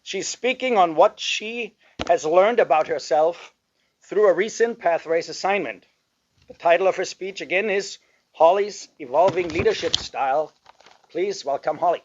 She's speaking on what she has learned about herself through a recent Pathways assignment. The title of her speech again is Hollie's Evolving Leadership Style. Please welcome Hollie.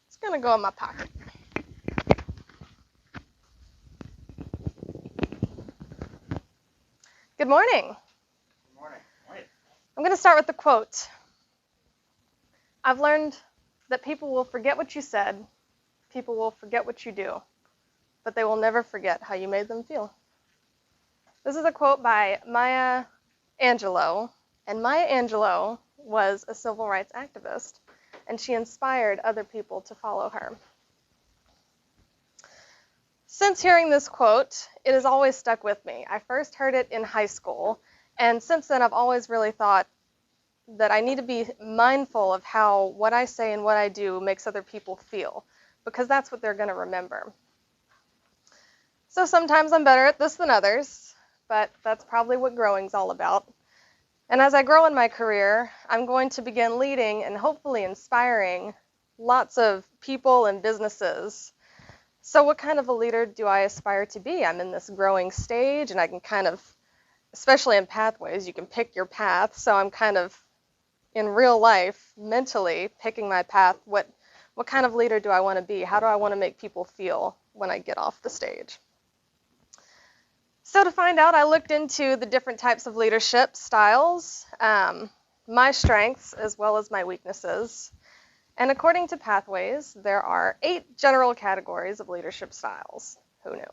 It's going to go in my pocket. Good morning. Good morning. I'm going to start with the quote. I've learned that people will forget what you said, people will forget what you do, but they will never forget how you made them feel. This is a quote by Maya Angelou, and Maya Angelou was a civil rights activist, and she inspired other people to follow her. Since hearing this quote, it has always stuck with me. I first heard it in high school, and since then I've always really thought that I need to be mindful of how what I say and what I do makes other people feel, because that's what they're going to remember. So sometimes I'm better at this than others, but that's probably what growing's all about. And as I grow in my career, I'm going to begin leading and hopefully inspiring lots of people and businesses. So what kind of a leader do I aspire to be? I'm in this growing stage, and I can kind of, especially in pathways, you can pick your path. So I'm kind of, in real life, mentally picking my path. What kind of leader do I want to be? How do I want to make people feel when I get off the stage? So to find out, I looked into the different types of leadership styles, my strengths as well as my weaknesses. And according to Pathways, there are 8 general categories of leadership styles. Who knew?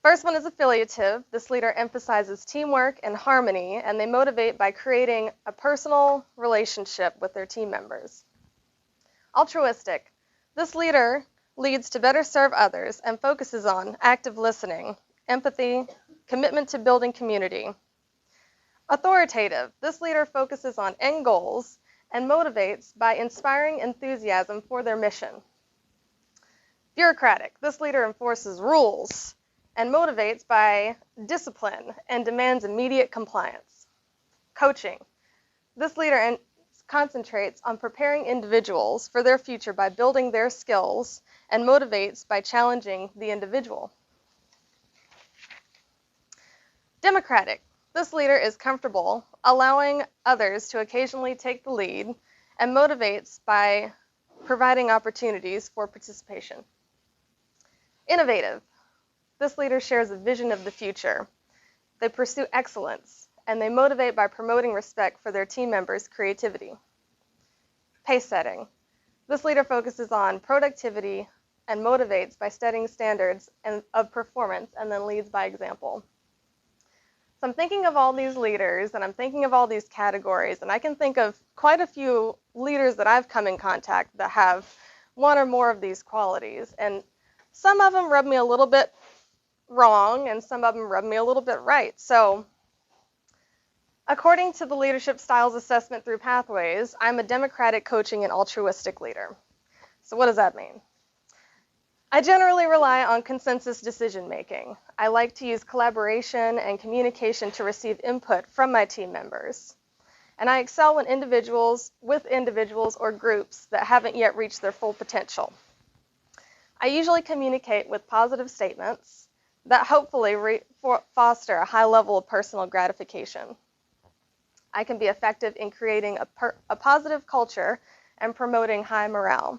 First one is affiliative. This leader emphasizes teamwork and harmony, and they motivate by creating a personal relationship with their team members. Altruistic. This leader leads to better serve others and focuses on active listening, empathy, commitment to building community. Authoritative. This leader focuses on end goals and motivates by inspiring enthusiasm for their mission. Bureaucratic. This leader enforces rules and motivates by discipline and demands immediate compliance. Coaching. This leader concentrates on preparing individuals for their future by building their skills and motivates by challenging the individual. Democratic. This leader is comfortable allowing others to occasionally take the lead and motivates by providing opportunities for participation. Innovative. This leader shares a vision of the future. They pursue excellence, and they motivate by promoting respect for their team members' creativity. Pace setting. This leader focuses on productivity and motivates by setting standards of performance and then leads by example. So I'm thinking of all these leaders, and I'm thinking of all these categories, and I can think of quite a few leaders that I've come in contact that have one or more of these qualities. And some of them rub me a little bit wrong, and some of them rub me a little bit right. So according to the Leadership Styles Assessment through Pathways, I'm a democratic, coaching, and altruistic leader. So what does that mean? I generally rely on consensus decision-making. I like to use collaboration and communication to receive input from my team members. And I excel when individuals or groups that haven't yet reached their full potential. I usually communicate with positive statements that hopefully foster a high level of personal gratification. I can be effective in creating a positive culture and promoting high morale.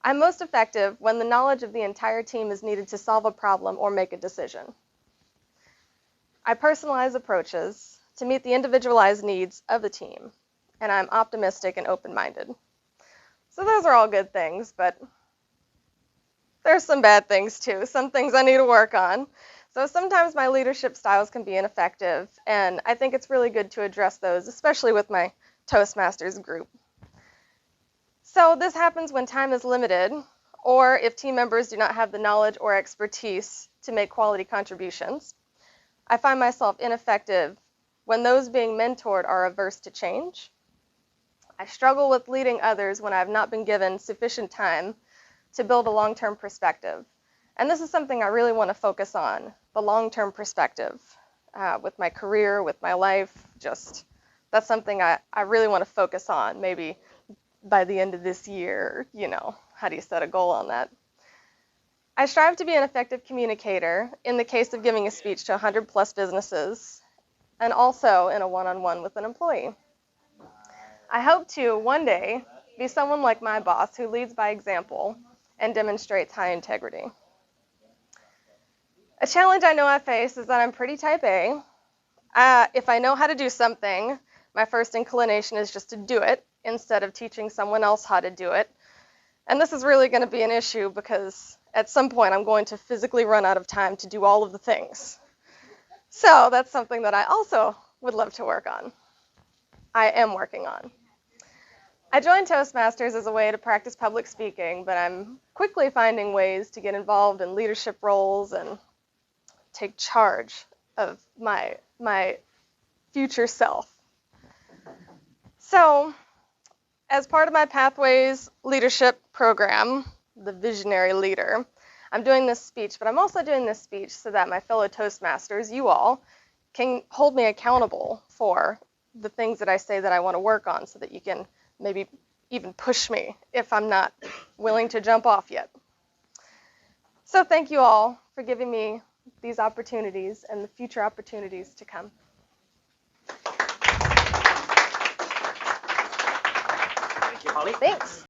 I'm most effective when the knowledge of the entire team is needed to solve a problem or make a decision. I personalize approaches to meet the individualized needs of the team, and I'm optimistic and open-minded. So those are all good things, but there's some bad things too, some things I need to work on. So sometimes my leadership styles can be ineffective, and I think it's really good to address those, especially with my Toastmasters group. So this happens when time is limited, or if team members do not have the knowledge or expertise to make quality contributions. I find myself ineffective when those being mentored are averse to change. I struggle with leading others when I have not been given sufficient time to build a long-term perspective. And this is something I really want to focus on, the long-term perspective with my career, with my life. Just that's something I really want to focus on, maybe by the end of this year. How do you set a goal on that? I strive to be an effective communicator in the case of giving a speech to 100 plus businesses, and also in a one-on-one with an employee. I hope to one day be someone like my boss who leads by example and demonstrates high integrity. A challenge I know I face is that I'm pretty type A. If I know how to do something, my first inclination is just to do it instead of teaching someone else how to do it. And this is really going to be an issue because at some point I'm going to physically run out of time to do all of the things. So that's something that I also would love to work on. I am working on. I joined Toastmasters as a way to practice public speaking, but I'm quickly finding ways to get involved in leadership roles and take charge of my future self. So, as part of my Pathways leadership program, the Visionary Leader, I'm doing this speech, but I'm also doing this speech so that my fellow Toastmasters, you all, can hold me accountable for the things that I say that I want to work on, so that you can maybe even push me if I'm not willing to jump off yet. So thank you all for giving me these opportunities and the future opportunities to come. Thank you, Hollie. Thanks.